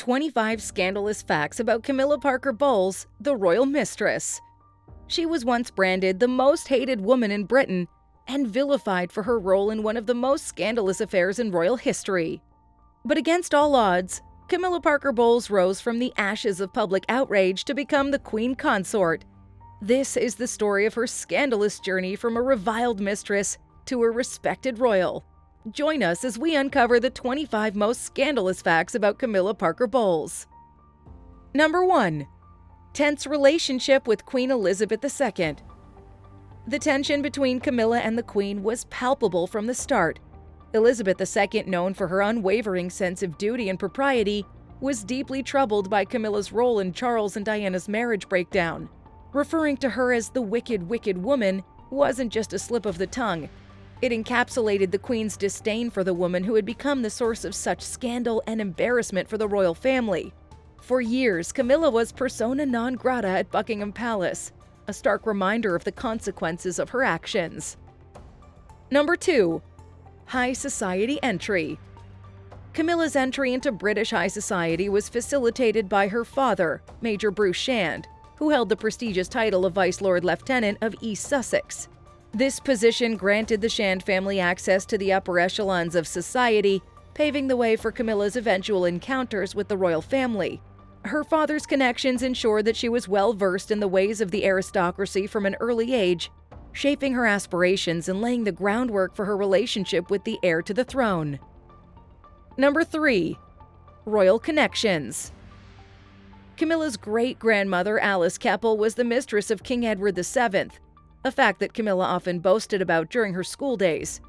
25 Scandalous Facts about Camilla Parker Bowles, the Royal Mistress. She was once branded the most hated woman in Britain and vilified for her role in one of the most scandalous affairs in royal history. But against all odds, Camilla Parker Bowles rose from the ashes of public outrage to become the Queen Consort. This is the story of her scandalous journey from a reviled mistress to a respected royal. Join us as we uncover the 25 most scandalous facts about Camilla Parker Bowles. Number 1. Tense relationship with Queen Elizabeth II. The tension between Camilla and the Queen was palpable from the start. Elizabeth II, known for her unwavering sense of duty and propriety, was deeply troubled by Camilla's role in Charles and Diana's marriage breakdown. Referring to her as the wicked, wicked woman wasn't just a slip of the tongue. It encapsulated the Queen's disdain for the woman who had become the source of such scandal and embarrassment for the royal family. For years, Camilla was persona non grata at Buckingham Palace, a stark reminder of the consequences of her actions. Number 2. High society entry. Camilla's entry into British high society was facilitated by her father, Major Bruce Shand, who held the prestigious title of Vice Lord Lieutenant of East Sussex. This position granted the Shand family access to the upper echelons of society, paving the way for Camilla's eventual encounters with the royal family. Her father's connections ensured that she was well versed in the ways of the aristocracy from an early age, shaping her aspirations and laying the groundwork for her relationship with the heir to the throne. Number 3. Royal connections. Camilla's great-grandmother Alice Keppel was the mistress of King Edward VII, a fact that Camilla often boasted about during her school days.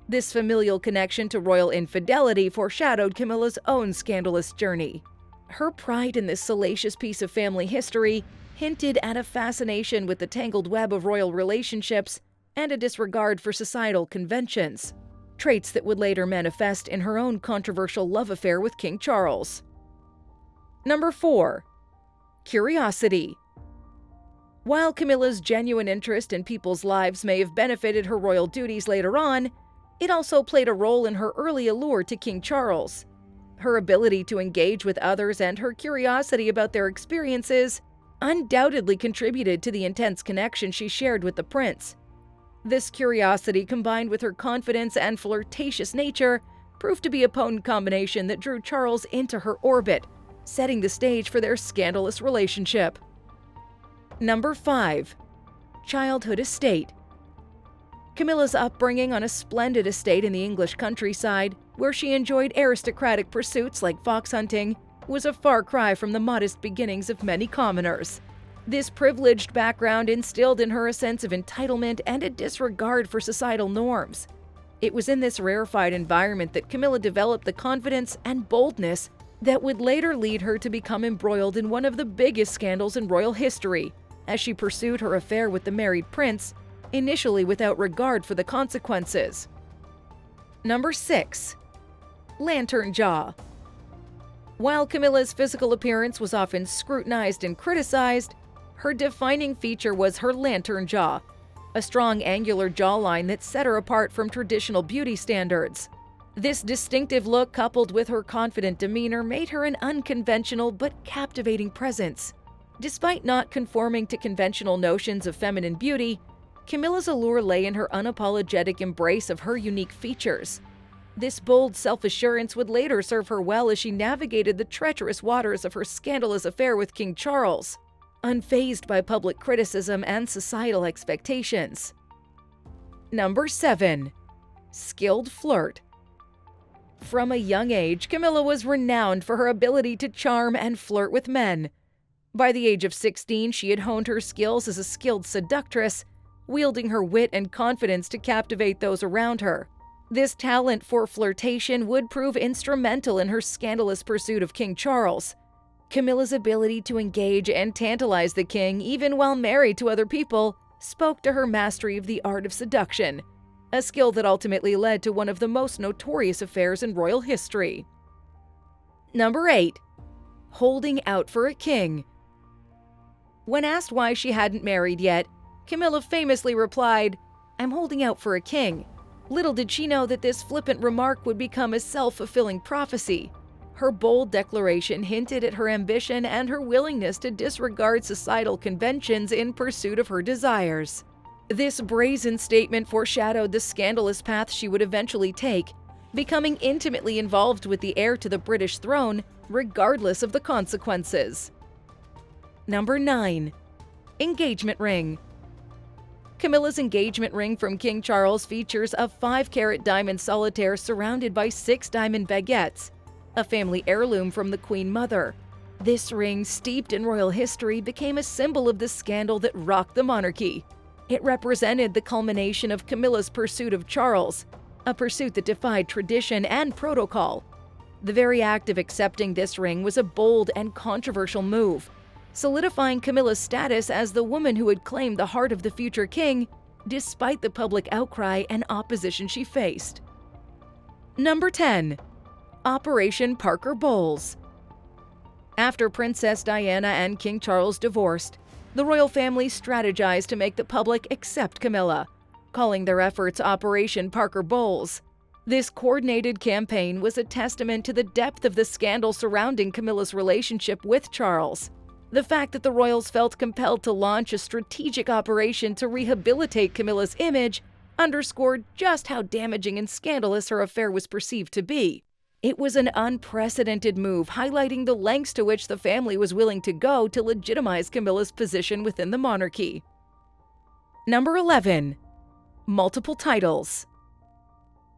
This familial connection to royal infidelity foreshadowed Camilla's own scandalous journey. Her pride in this salacious piece of family history hinted at a fascination with the tangled web of royal relationships and a disregard for societal conventions, traits that would later manifest in her own controversial love affair with King Charles. Number 4. Curiosity. While Camilla's genuine interest in people's lives may have benefited her royal duties later on, it also played a role in her early allure to King Charles. Her ability to engage with others and her curiosity about their experiences undoubtedly contributed to the intense connection she shared with the prince. This curiosity, combined with her confidence and flirtatious nature, proved to be a potent combination that drew Charles into her orbit, setting the stage for their scandalous relationship. Number 5. Childhood estate. Camilla's upbringing on a splendid estate in the English countryside, where she enjoyed aristocratic pursuits like fox hunting, was a far cry from the modest beginnings of many commoners. This privileged background instilled in her a sense of entitlement and a disregard for societal norms. It was in this rarefied environment that Camilla developed the confidence and boldness that would later lead her to become embroiled in one of the biggest scandals in royal history, as she pursued her affair with the married prince, initially without regard for the consequences. Number 6. Lantern jaw. While Camilla's physical appearance was often scrutinized and criticized, her defining feature was her lantern jaw, a strong angular jawline that set her apart from traditional beauty standards. This distinctive look, coupled with her confident demeanor, made her an unconventional but captivating presence. Despite not conforming to conventional notions of feminine beauty, Camilla's allure lay in her unapologetic embrace of her unique features. This bold self-assurance would later serve her well as she navigated the treacherous waters of her scandalous affair with King Charles, unfazed by public criticism and societal expectations. Number 7. Skilled flirt. From a young age, Camilla was renowned for her ability to charm and flirt with men. By the age of 16, she had honed her skills as a skilled seductress, wielding her wit and confidence to captivate those around her. This talent for flirtation would prove instrumental in her scandalous pursuit of King Charles. Camilla's ability to engage and tantalize the king, even while married to other people, spoke to her mastery of the art of seduction, a skill that ultimately led to one of the most notorious affairs in royal history. Number 8. Holding out for a king. When asked why she hadn't married yet, Camilla famously replied, "I'm holding out for a king." Little did she know that this flippant remark would become a self-fulfilling prophecy. Her bold declaration hinted at her ambition and her willingness to disregard societal conventions in pursuit of her desires. This brazen statement foreshadowed the scandalous path she would eventually take, becoming intimately involved with the heir to the British throne, regardless of the consequences. Number 9. Engagement ring. Camilla's engagement ring from King Charles features a 5-carat diamond solitaire surrounded by 6 diamond baguettes, a family heirloom from the Queen Mother. This ring, steeped in royal history, became a symbol of the scandal that rocked the monarchy. It represented the culmination of Camilla's pursuit of Charles, a pursuit that defied tradition and protocol. The very act of accepting this ring was a bold and controversial move, solidifying Camilla's status as the woman who had claimed the heart of the future king, despite the public outcry and opposition she faced. Number 10. Operation Parker Bowles. After Princess Diana and King Charles divorced, the royal family strategized to make the public accept Camilla, calling their efforts Operation Parker Bowles. This coordinated campaign was a testament to the depth of the scandal surrounding Camilla's relationship with Charles. The fact that the royals felt compelled to launch a strategic operation to rehabilitate Camilla's image underscored just how damaging and scandalous her affair was perceived to be. It was an unprecedented move, highlighting the lengths to which the family was willing to go to legitimize Camilla's position within the monarchy. Number 11. Multiple titles.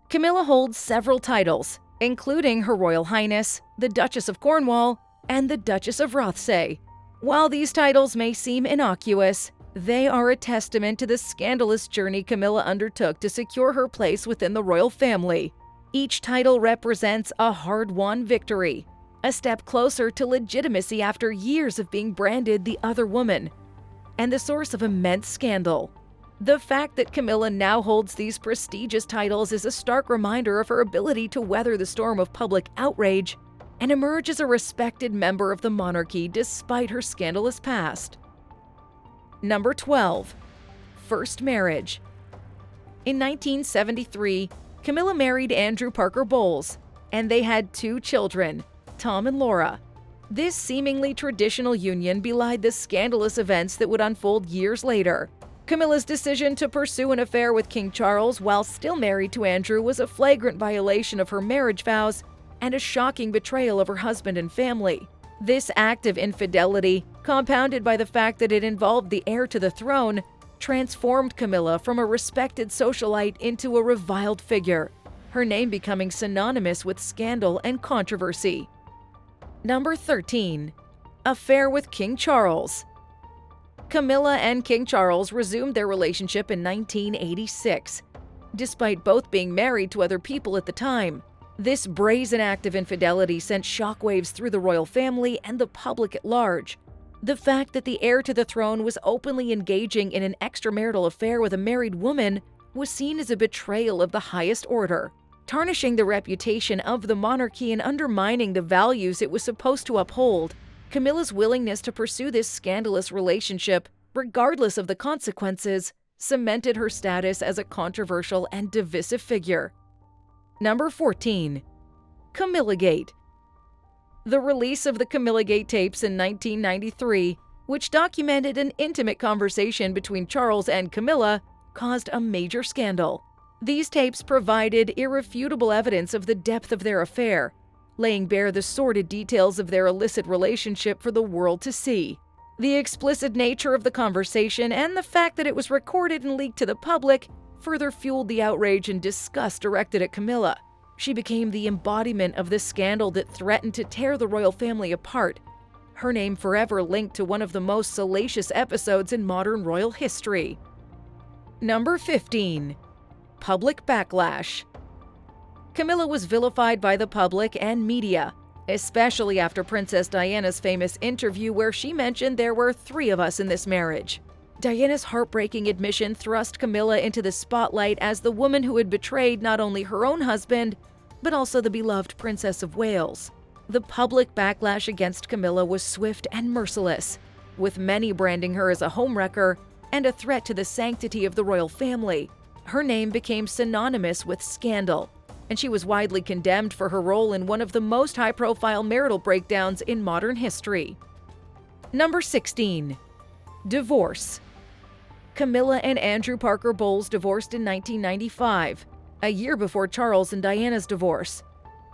Camilla holds several titles, including Her Royal Highness, the Duchess of Cornwall, and the Duchess of Rothesay. While these titles may seem innocuous, they are a testament to the scandalous journey Camilla undertook to secure her place within the royal family. Each title represents a hard-won victory, a step closer to legitimacy after years of being branded the other woman, and the source of immense scandal. The fact that Camilla now holds these prestigious titles is a stark reminder of her ability to weather the storm of public outrage and emerge as a respected member of the monarchy despite her scandalous past. Number 12. First marriage. In 1973, Camilla married Andrew Parker Bowles, and they had 2 children, Tom and Laura. This seemingly traditional union belied the scandalous events that would unfold years later. Camilla's decision to pursue an affair with King Charles while still married to Andrew was a flagrant violation of her marriage vows and a shocking betrayal of her husband and family. This act of infidelity, compounded by the fact that it involved the heir to the throne, transformed Camilla from a respected socialite into a reviled figure, her name becoming synonymous with scandal and controversy. Number 13. Affair with King Charles. Camilla and King Charles resumed their relationship in 1986, despite both being married to other people at the time. This brazen act of infidelity sent shockwaves through the royal family and the public at large. The fact that the heir to the throne was openly engaging in an extramarital affair with a married woman was seen as a betrayal of the highest order, tarnishing the reputation of the monarchy and undermining the values it was supposed to uphold. Camilla's willingness to pursue this scandalous relationship, regardless of the consequences, cemented her status as a controversial and divisive figure. Number 14. Camillagate. The release of the Camillagate tapes in 1993, which documented an intimate conversation between Charles and Camilla, caused a major scandal. These tapes provided irrefutable evidence of the depth of their affair, laying bare the sordid details of their illicit relationship for the world to see. The explicit nature of the conversation and the fact that it was recorded and leaked to the public further fueled the outrage and disgust directed at Camilla. She became the embodiment of the scandal that threatened to tear the royal family apart, her name forever linked to one of the most salacious episodes in modern royal history. Number 15. Public backlash. Camilla was vilified by the public and media, especially after Princess Diana's famous interview where she mentioned there were 3 of us in this marriage. Diana's heartbreaking admission thrust Camilla into the spotlight as the woman who had betrayed not only her own husband, but also the beloved Princess of Wales. The public backlash against Camilla was swift and merciless, with many branding her as a homewrecker and a threat to the sanctity of the royal family. Her name became synonymous with scandal, and she was widely condemned for her role in one of the most high-profile marital breakdowns in modern history. Number 16. Divorce. Camilla and Andrew Parker Bowles divorced in 1995, a year before Charles and Diana's divorce.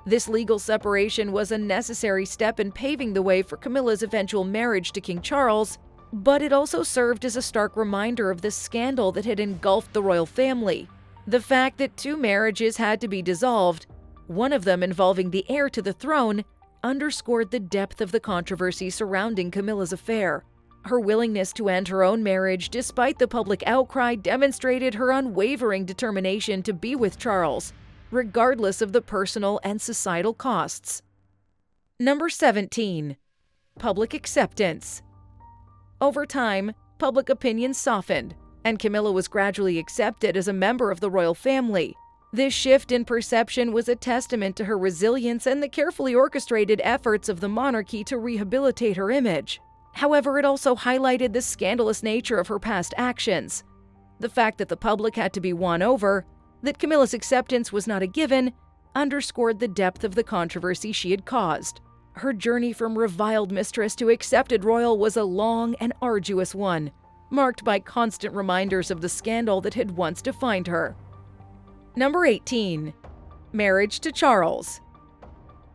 This legal separation was a necessary step in paving the way for Camilla's eventual marriage to King Charles, but it also served as a stark reminder of the scandal that had engulfed the royal family. The fact that two marriages had to be dissolved, one of them involving the heir to the throne, underscored the depth of the controversy surrounding Camilla's affair. Her willingness to end her own marriage despite the public outcry demonstrated her unwavering determination to be with Charles, regardless of the personal and societal costs. Number 17. Public acceptance. Over time, public opinion softened, and Camilla was gradually accepted as a member of the royal family. This shift in perception was a testament to her resilience and the carefully orchestrated efforts of the monarchy to rehabilitate her image. However, it also highlighted the scandalous nature of her past actions. The fact that the public had to be won over, that Camilla's acceptance was not a given, underscored the depth of the controversy she had caused. Her journey from reviled mistress to accepted royal was a long and arduous one, marked by constant reminders of the scandal that had once defined her. Number 18. Marriage to Charles.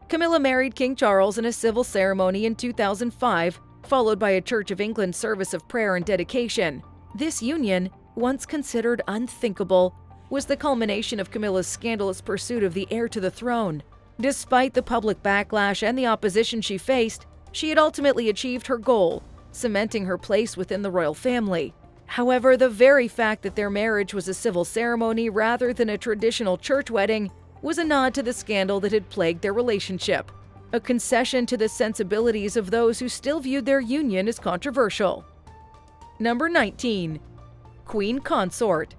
Camilla married King Charles in a civil ceremony in 2005, followed by a Church of England service of prayer and dedication. This union, once considered unthinkable, was the culmination of Camilla's scandalous pursuit of the heir to the throne. Despite the public backlash and the opposition she faced, she had ultimately achieved her goal, cementing her place within the royal family. However, the very fact that their marriage was a civil ceremony rather than a traditional church wedding was a nod to the scandal that had plagued their relationship, a concession to the sensibilities of those who still viewed their union as controversial. Number 19. Queen Consort.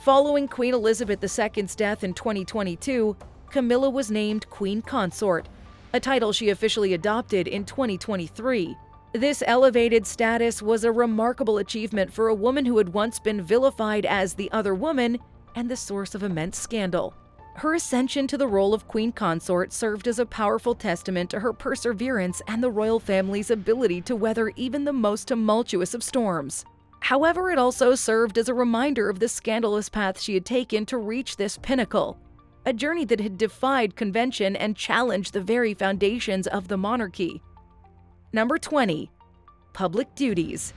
Following Queen Elizabeth II's death in 2022, Camilla was named Queen Consort, a title she officially adopted in 2023. This elevated status was a remarkable achievement for a woman who had once been vilified as the other woman and the source of immense scandal. Her ascension to the role of Queen Consort served as a powerful testament to her perseverance and the royal family's ability to weather even the most tumultuous of storms. However, it also served as a reminder of the scandalous path she had taken to reach this pinnacle, a journey that had defied convention and challenged the very foundations of the monarchy. Number 20. Public duties.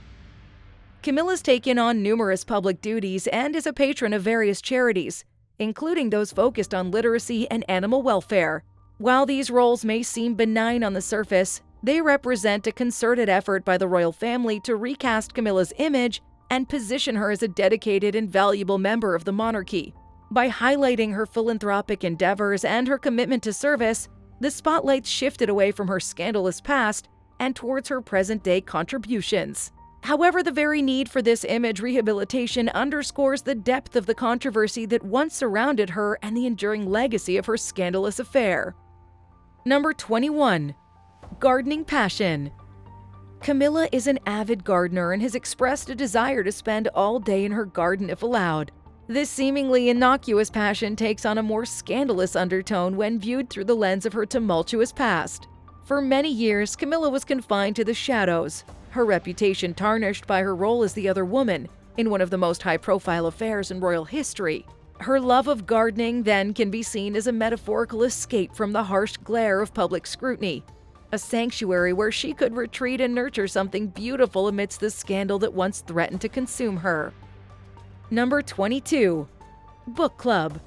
Camilla's taken on numerous public duties and is a patron of various charities, including those focused on literacy and animal welfare. While these roles may seem benign on the surface, they represent a concerted effort by the royal family to recast Camilla's image and position her as a dedicated and valuable member of the monarchy. By highlighting her philanthropic endeavors and her commitment to service, the spotlight shifted away from her scandalous past and towards her present-day contributions. However, the very need for this image rehabilitation underscores the depth of the controversy that once surrounded her and the enduring legacy of her scandalous affair. Number 21. Gardening passion. Camilla is an avid gardener and has expressed a desire to spend all day in her garden if allowed. This seemingly innocuous passion takes on a more scandalous undertone when viewed through the lens of her tumultuous past. For many years, Camilla was confined to the shadows, her reputation tarnished by her role as the other woman in one of the most high-profile affairs in royal history. Her love of gardening then can be seen as a metaphorical escape from the harsh glare of public scrutiny, a sanctuary where she could retreat and nurture something beautiful amidst the scandal that once threatened to consume her. Number 22. Book Club.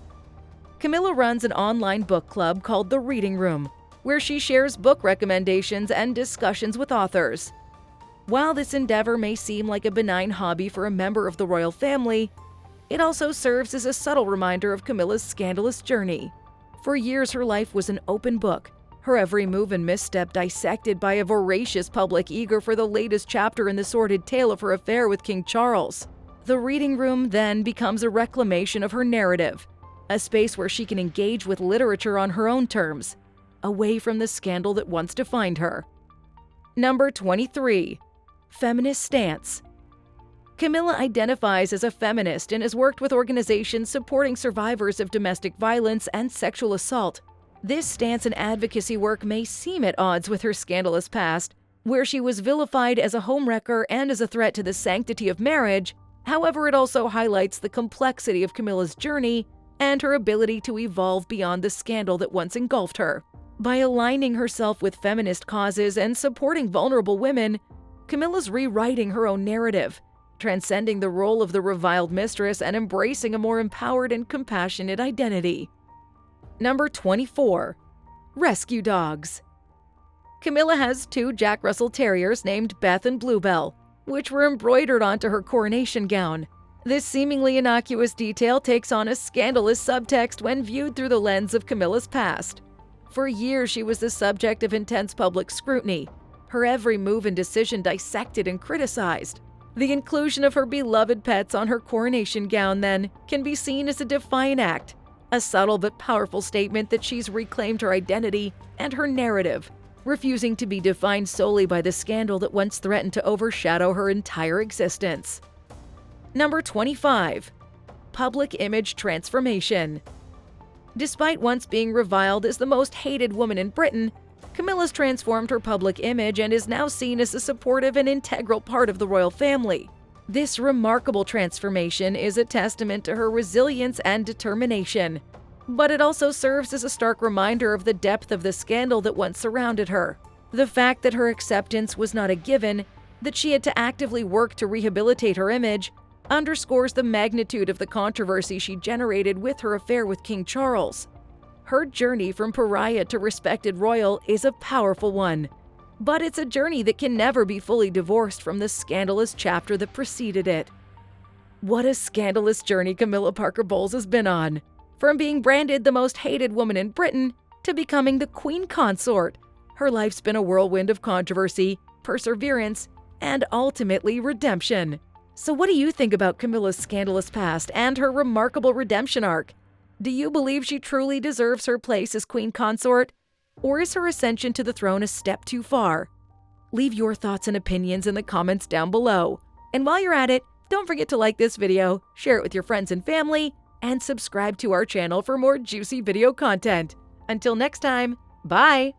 Camilla runs an online book club called The Reading Room, where she shares book recommendations and discussions with authors. While this endeavor may seem like a benign hobby for a member of the royal family, it also serves as a subtle reminder of Camilla's scandalous journey. For years, her life was an open book, her every move and misstep dissected by a voracious public eager for the latest chapter in the sordid tale of her affair with King Charles. The Reading Room then becomes a reclamation of her narrative, a space where she can engage with literature on her own terms, away from the scandal that once defined her. Number 23. Feminist stance. Camilla identifies as a feminist and has worked with organizations supporting survivors of domestic violence and sexual assault. This stance and advocacy work may seem at odds with her scandalous past, where she was vilified as a homewrecker and as a threat to the sanctity of marriage. However, it also highlights the complexity of Camilla's journey and her ability to evolve beyond the scandal that once engulfed her. By aligning herself with feminist causes and supporting vulnerable women, Camilla's rewriting her own narrative, transcending the role of the reviled mistress and embracing a more empowered and compassionate identity. Number 24. Rescue Dogs. Camilla has 2 Jack Russell Terriers named Beth and Bluebell, which were embroidered onto her coronation gown. This seemingly innocuous detail takes on a scandalous subtext when viewed through the lens of Camilla's past. For years, she was the subject of intense public scrutiny, her every move and decision dissected and criticized. The inclusion of her beloved pets on her coronation gown, then, can be seen as a defiant act, a subtle but powerful statement that she's reclaimed her identity and her narrative, refusing to be defined solely by the scandal that once threatened to overshadow her entire existence. Number 25. Public Image Transformation. Despite once being reviled as the most hated woman in Britain, Camilla's transformed her public image and is now seen as a supportive and integral part of the royal family. This remarkable transformation is a testament to her resilience and determination, but it also serves as a stark reminder of the depth of the scandal that once surrounded her. The fact that her acceptance was not a given, that she had to actively work to rehabilitate her image, underscores the magnitude of the controversy she generated with her affair with King Charles. Her journey from pariah to respected royal is a powerful one, but it's a journey that can never be fully divorced from the scandalous chapter that preceded it. What a scandalous journey Camilla Parker Bowles has been on! From being branded the most hated woman in Britain to becoming the Queen Consort, her life's been a whirlwind of controversy, perseverance, and ultimately redemption. So what do you think about Camilla's scandalous past and her remarkable redemption arc? Do you believe she truly deserves her place as Queen Consort? Or is her ascension to the throne a step too far? Leave your thoughts and opinions in the comments down below. And while you're at it, don't forget to like this video, share it with your friends and family, and subscribe to our channel for more juicy video content. Until next time, bye!